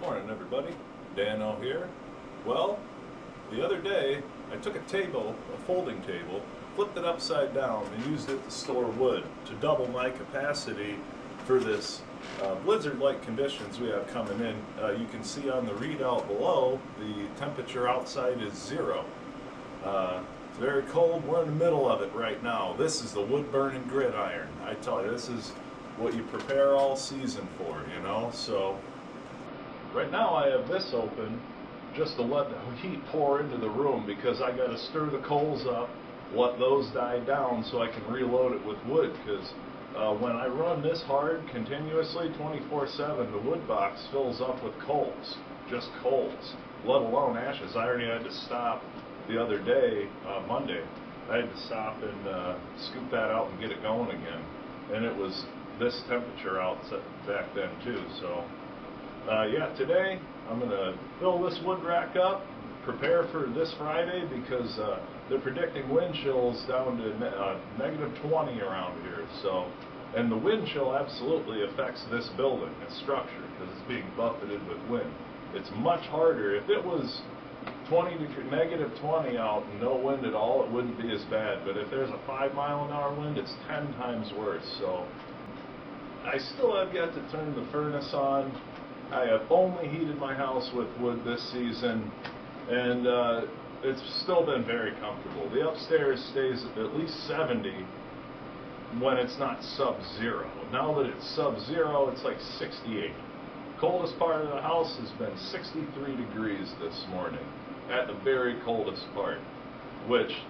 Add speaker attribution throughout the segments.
Speaker 1: Morning everybody, Dano here. Well, the other day I took a table, a folding table, flipped it upside down and used it to store wood to double my capacity for this blizzard-like conditions we have coming in. You can see on the readout below the temperature outside is 0. It's very cold. We're in the middle of it right now. This is the wood burning gridiron. I tell you, this is what you prepare all season for, you know. So right now I have this open just to let the heat pour into the room because I got to stir the coals up, let those die down so I can reload it with wood, because when I run this hard continuously 24/7, the wood box fills up with coals, just coals, let alone ashes. I already had to stop the other day, Monday. I had to stop and scoop that out and get it going again, and it was this temperature out back then too. So yeah, today I'm going to fill this wood rack up, prepare for this Friday, because they're predicting wind chills down to -20 around here. So, and the wind chill absolutely affects this building, its structure, because it's being buffeted with wind. It's much harder. If it was -20 out and no wind at all, it wouldn't be as bad. But if there's a 5-mile-an-hour wind, it's 10 times worse. So I still have yet to turn the furnace on. I have only heated my house with wood this season, and it's still been very comfortable. The upstairs stays at least 70 when it's not sub-zero. Now that it's sub-zero, it's like 68. Coldest part of the house has been 63 degrees this morning, at the very coldest part, which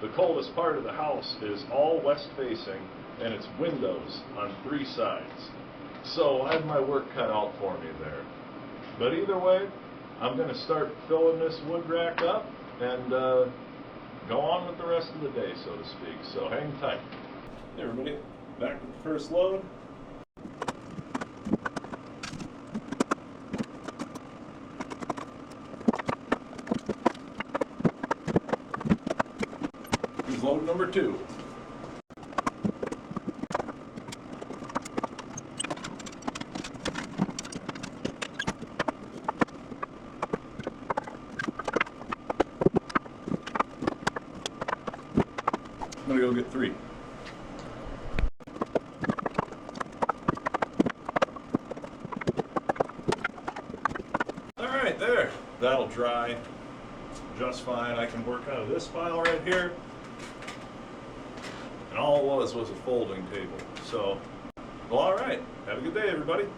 Speaker 1: the coldest part of the house is all west facing, and it's windows on 3 sides. So I have my work cut out for me there. But either way, I'm going to start filling this wood rack up and go on with the rest of the day, so to speak. So hang tight. Hey everybody, back with the first load. Here's load number 2. I'm going to go get 3. Alright, there. That'll dry just fine. I can work out of this pile right here. And all it was a folding table. So, well, alright. Have a good day, everybody.